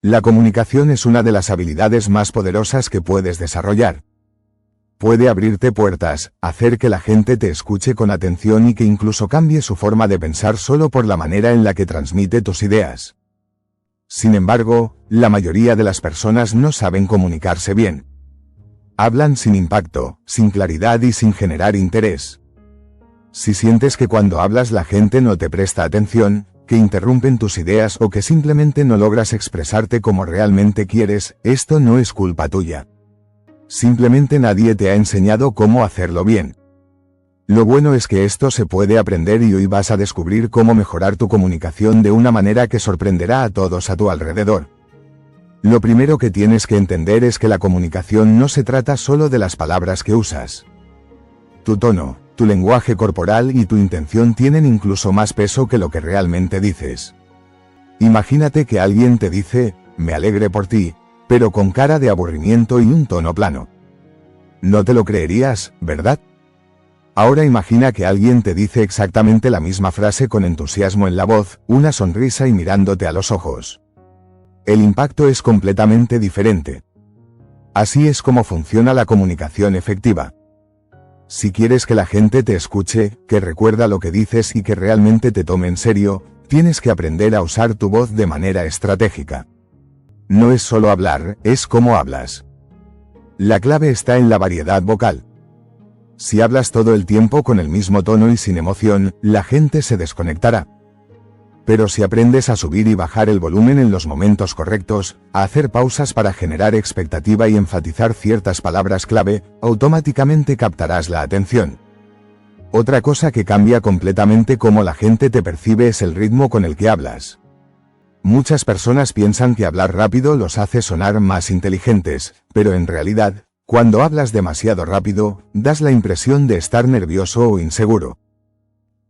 La comunicación es una de las habilidades más poderosas que puedes desarrollar. Puede abrirte puertas, hacer que la gente te escuche con atención y que incluso cambie su forma de pensar solo por la manera en la que transmite tus ideas. Sin embargo, la mayoría de las personas no saben comunicarse bien. Hablan sin impacto, sin claridad y sin generar interés. Si sientes que cuando hablas la gente no te presta atención, que interrumpen tus ideas o que simplemente no logras expresarte como realmente quieres, esto no es culpa tuya. Simplemente nadie te ha enseñado cómo hacerlo bien. Lo bueno es que esto se puede aprender y hoy vas a descubrir cómo mejorar tu comunicación de una manera que sorprenderá a todos a tu alrededor. Lo primero que tienes que entender es que la comunicación no se trata solo de las palabras que usas. Tu tono, tu lenguaje corporal y tu intención tienen incluso más peso que lo que realmente dices. Imagínate que alguien te dice, me alegre por ti, pero con cara de aburrimiento y un tono plano. No te lo creerías, ¿verdad? Ahora imagina que alguien te dice exactamente la misma frase con entusiasmo en la voz, una sonrisa y mirándote a los ojos. El impacto es completamente diferente. Así es como funciona la comunicación efectiva. Si quieres que la gente te escuche, que recuerda lo que dices y que realmente te tome en serio, tienes que aprender a usar tu voz de manera estratégica. No es solo hablar, es cómo hablas. La clave está en la variedad vocal. Si hablas todo el tiempo con el mismo tono y sin emoción, la gente se desconectará. Pero si aprendes a subir y bajar el volumen en los momentos correctos, a hacer pausas para generar expectativa y enfatizar ciertas palabras clave, automáticamente captarás la atención. Otra cosa que cambia completamente cómo la gente te percibe es el ritmo con el que hablas. Muchas personas piensan que hablar rápido los hace sonar más inteligentes, pero en realidad, cuando hablas demasiado rápido, das la impresión de estar nervioso o inseguro.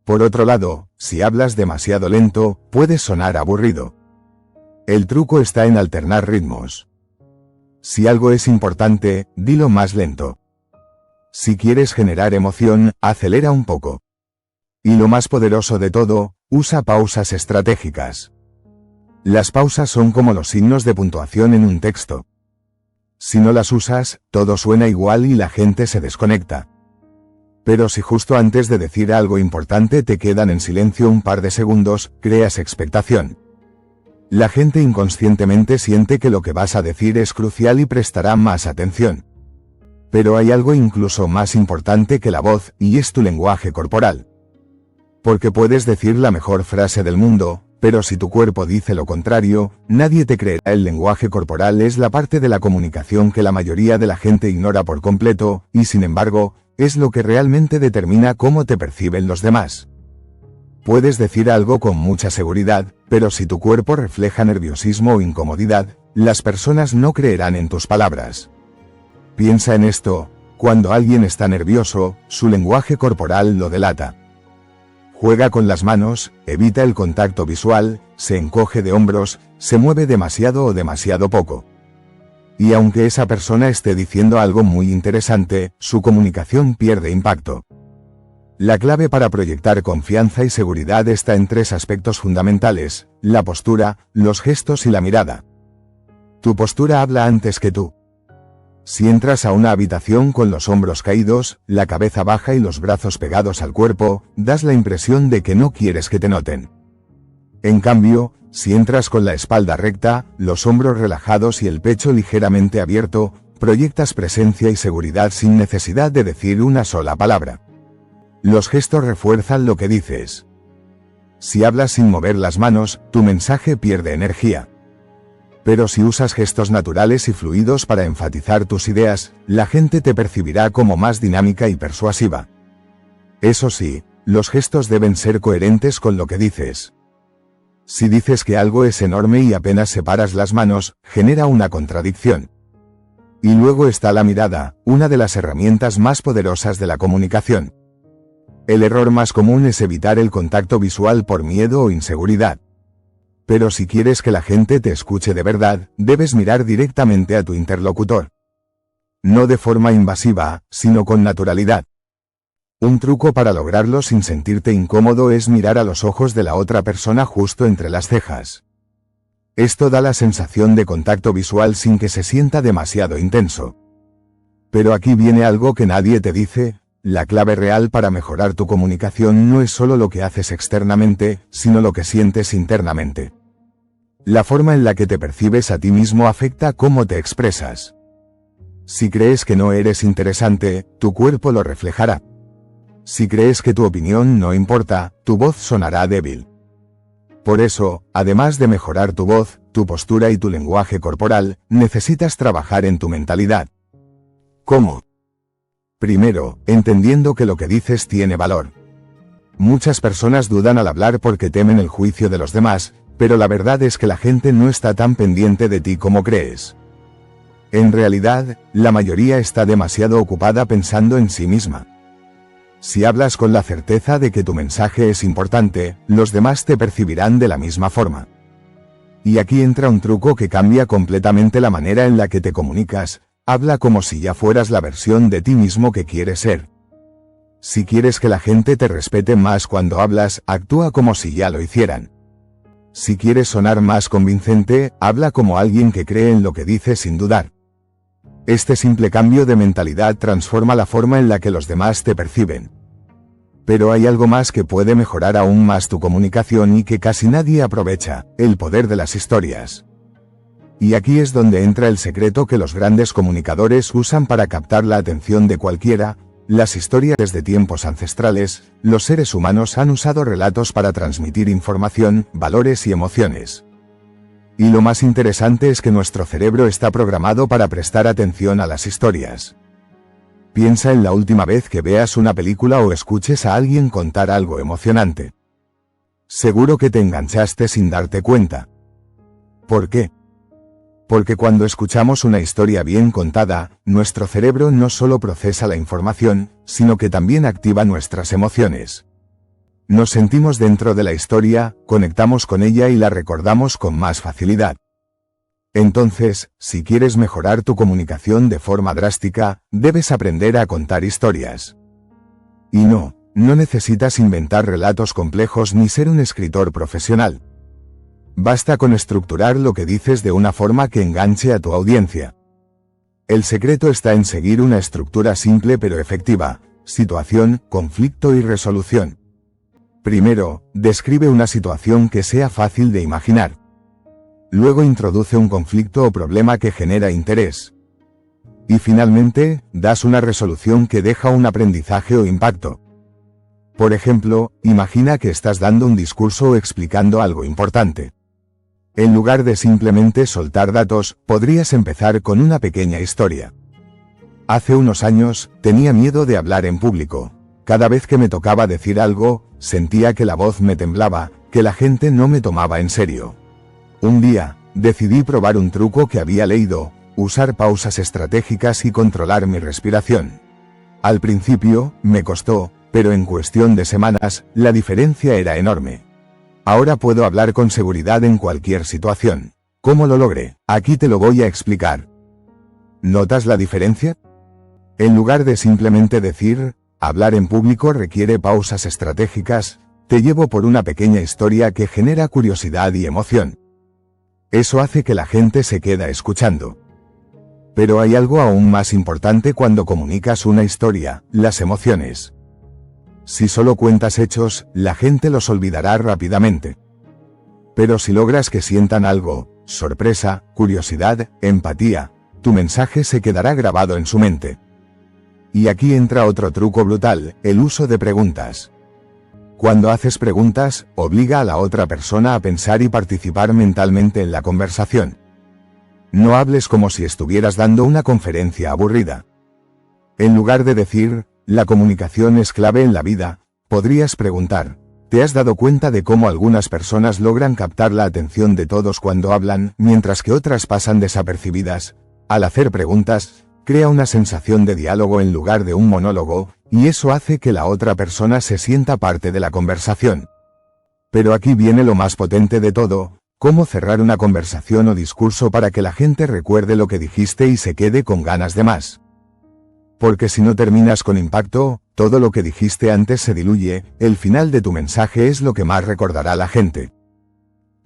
Por otro lado, si hablas demasiado lento, puedes sonar aburrido. El truco está en alternar ritmos. Si algo es importante, dilo más lento. Si quieres generar emoción, acelera un poco. Y lo más poderoso de todo, usa pausas estratégicas. Las pausas son como los signos de puntuación en un texto. Si no las usas, todo suena igual y la gente se desconecta. Pero si justo antes de decir algo importante te quedan en silencio un par de segundos, creas expectación. La gente inconscientemente siente que lo que vas a decir es crucial y prestará más atención. Pero hay algo incluso más importante que la voz, y es tu lenguaje corporal. Porque puedes decir la mejor frase del mundo, pero si tu cuerpo dice lo contrario, nadie te creerá. El lenguaje corporal es la parte de la comunicación que la mayoría de la gente ignora por completo, y sin embargo, es lo que realmente determina cómo te perciben los demás. Puedes decir algo con mucha seguridad, pero si tu cuerpo refleja nerviosismo o incomodidad, las personas no creerán en tus palabras. Piensa en esto, cuando alguien está nervioso, su lenguaje corporal lo delata. Juega con las manos, evita el contacto visual, se encoge de hombros, se mueve demasiado o demasiado poco. Y aunque esa persona esté diciendo algo muy interesante, su comunicación pierde impacto. La clave para proyectar confianza y seguridad está en tres aspectos fundamentales: la postura, los gestos y la mirada. Tu postura habla antes que tú. Si entras a una habitación con los hombros caídos, la cabeza baja y los brazos pegados al cuerpo, das la impresión de que no quieres que te noten. En cambio, si entras con la espalda recta, los hombros relajados y el pecho ligeramente abierto, proyectas presencia y seguridad sin necesidad de decir una sola palabra. Los gestos refuerzan lo que dices. Si hablas sin mover las manos, tu mensaje pierde energía. Pero si usas gestos naturales y fluidos para enfatizar tus ideas, la gente te percibirá como más dinámica y persuasiva. Eso sí, los gestos deben ser coherentes con lo que dices. Si dices que algo es enorme y apenas separas las manos, genera una contradicción. Y luego está la mirada, una de las herramientas más poderosas de la comunicación. El error más común es evitar el contacto visual por miedo o inseguridad. Pero si quieres que la gente te escuche de verdad, debes mirar directamente a tu interlocutor. No de forma invasiva, sino con naturalidad. Un truco para lograrlo sin sentirte incómodo es mirar a los ojos de la otra persona justo entre las cejas. Esto da la sensación de contacto visual sin que se sienta demasiado intenso. Pero aquí viene algo que nadie te dice: la clave real para mejorar tu comunicación no es solo lo que haces externamente, sino lo que sientes internamente. La forma en la que te percibes a ti mismo afecta cómo te expresas. Si crees que no eres interesante, tu cuerpo lo reflejará. Si crees que tu opinión no importa, tu voz sonará débil. Por eso, además de mejorar tu voz, tu postura y tu lenguaje corporal, necesitas trabajar en tu mentalidad. ¿Cómo? Primero, entendiendo que lo que dices tiene valor. Muchas personas dudan al hablar porque temen el juicio de los demás, pero la verdad es que la gente no está tan pendiente de ti como crees. En realidad, la mayoría está demasiado ocupada pensando en sí misma. Si hablas con la certeza de que tu mensaje es importante, los demás te percibirán de la misma forma. Y aquí entra un truco que cambia completamente la manera en la que te comunicas: habla como si ya fueras la versión de ti mismo que quieres ser. Si quieres que la gente te respete más cuando hablas, actúa como si ya lo hicieran. Si quieres sonar más convincente, habla como alguien que cree en lo que dice sin dudar. Este simple cambio de mentalidad transforma la forma en la que los demás te perciben. Pero hay algo más que puede mejorar aún más tu comunicación y que casi nadie aprovecha: el poder de las historias. Y aquí es donde entra el secreto que los grandes comunicadores usan para captar la atención de cualquiera: las historias. Desde tiempos ancestrales, los seres humanos han usado relatos para transmitir información, valores y emociones. Y lo más interesante es que nuestro cerebro está programado para prestar atención a las historias. Piensa en la última vez que veas una película o escuches a alguien contar algo emocionante. Seguro que te enganchaste sin darte cuenta. ¿Por qué? Porque cuando escuchamos una historia bien contada, nuestro cerebro no solo procesa la información, sino que también activa nuestras emociones. Nos sentimos dentro de la historia, conectamos con ella y la recordamos con más facilidad. Entonces, si quieres mejorar tu comunicación de forma drástica, debes aprender a contar historias. Y no necesitas inventar relatos complejos ni ser un escritor profesional. Basta con estructurar lo que dices de una forma que enganche a tu audiencia. El secreto está en seguir una estructura simple pero efectiva: situación, conflicto y resolución. Primero, describe una situación que sea fácil de imaginar. Luego introduce un conflicto o problema que genera interés. Y finalmente, das una resolución que deja un aprendizaje o impacto. Por ejemplo, imagina que estás dando un discurso o explicando algo importante. En lugar de simplemente soltar datos, podrías empezar con una pequeña historia. Hace unos años, tenía miedo de hablar en público. Cada vez que me tocaba decir algo, sentía que la voz me temblaba, que la gente no me tomaba en serio. Un día, decidí probar un truco que había leído: usar pausas estratégicas y controlar mi respiración. Al principio, me costó, pero en cuestión de semanas, la diferencia era enorme. Ahora puedo hablar con seguridad en cualquier situación. ¿Cómo lo logré? Aquí te lo voy a explicar. ¿Notas la diferencia? En lugar de simplemente decir: hablar en público requiere pausas estratégicas, te llevo por una pequeña historia que genera curiosidad y emoción. Eso hace que la gente se quede escuchando. Pero hay algo aún más importante cuando comunicas una historia: las emociones. Si solo cuentas hechos, la gente los olvidará rápidamente. Pero si logras que sientan algo: sorpresa, curiosidad, empatía, tu mensaje se quedará grabado en su mente. Y aquí entra otro truco brutal: el uso de preguntas. Cuando haces preguntas, obliga a la otra persona a pensar y participar mentalmente en la conversación. No hables como si estuvieras dando una conferencia aburrida. En lugar de decir: la comunicación es clave en la vida, podrías preguntar: ¿te has dado cuenta de cómo algunas personas logran captar la atención de todos cuando hablan, mientras que otras pasan desapercibidas? Al hacer preguntas, crea una sensación de diálogo en lugar de un monólogo, y eso hace que la otra persona se sienta parte de la conversación. Pero aquí viene lo más potente de todo: cómo cerrar una conversación o discurso para que la gente recuerde lo que dijiste y se quede con ganas de más. Porque si no terminas con impacto, todo lo que dijiste antes se diluye, el final de tu mensaje es lo que más recordará la gente.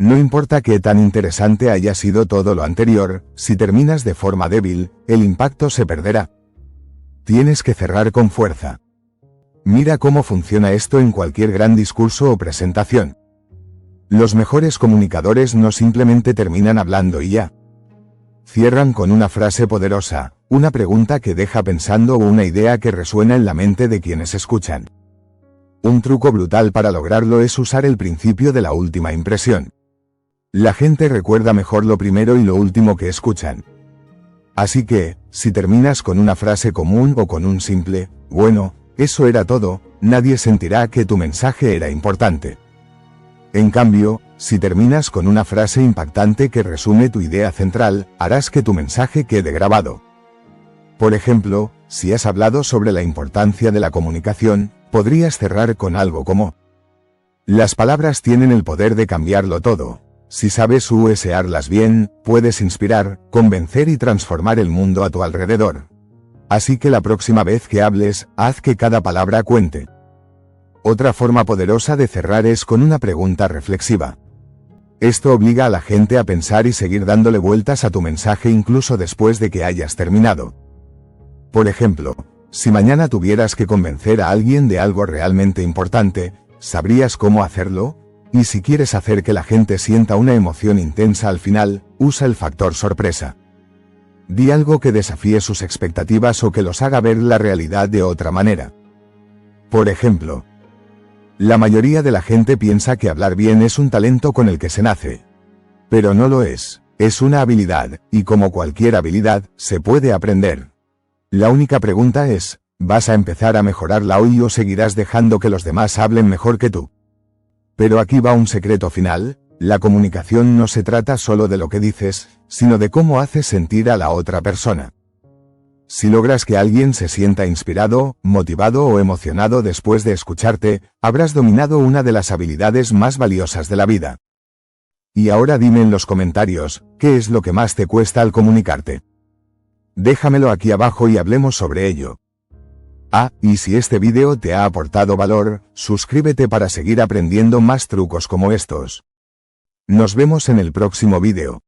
No importa qué tan interesante haya sido todo lo anterior, si terminas de forma débil, el impacto se perderá. Tienes que cerrar con fuerza. Mira cómo funciona esto en cualquier gran discurso o presentación. Los mejores comunicadores no simplemente terminan hablando y ya. Cierran con una frase poderosa, una pregunta que deja pensando o una idea que resuena en la mente de quienes escuchan. Un truco brutal para lograrlo es usar el principio de la última impresión. La gente recuerda mejor lo primero y lo último que escuchan. Así que, si terminas con una frase común o con un simple, bueno, eso era todo, nadie sentirá que tu mensaje era importante. En cambio, si terminas con una frase impactante que resume tu idea central, harás que tu mensaje quede grabado. Por ejemplo, si has hablado sobre la importancia de la comunicación, podrías cerrar con algo como: las palabras tienen el poder de cambiarlo todo. Si sabes usarlas bien, puedes inspirar, convencer y transformar el mundo a tu alrededor. Así que la próxima vez que hables, haz que cada palabra cuente. Otra forma poderosa de cerrar es con una pregunta reflexiva. Esto obliga a la gente a pensar y seguir dándole vueltas a tu mensaje incluso después de que hayas terminado. Por ejemplo, si mañana tuvieras que convencer a alguien de algo realmente importante, ¿sabrías cómo hacerlo? Y si quieres hacer que la gente sienta una emoción intensa al final, usa el factor sorpresa. Di algo que desafíe sus expectativas o que los haga ver la realidad de otra manera. Por ejemplo, la mayoría de la gente piensa que hablar bien es un talento con el que se nace. Pero no lo es una habilidad, y como cualquier habilidad, se puede aprender. La única pregunta es, ¿vas a empezar a mejorarla hoy o seguirás dejando que los demás hablen mejor que tú? Pero aquí va un secreto final: la comunicación no se trata solo de lo que dices, sino de cómo haces sentir a la otra persona. Si logras que alguien se sienta inspirado, motivado o emocionado después de escucharte, habrás dominado una de las habilidades más valiosas de la vida. Y ahora dime en los comentarios, ¿qué es lo que más te cuesta al comunicarte? Déjamelo aquí abajo y hablemos sobre ello. Y si este vídeo te ha aportado valor, suscríbete para seguir aprendiendo más trucos como estos. Nos vemos en el próximo vídeo.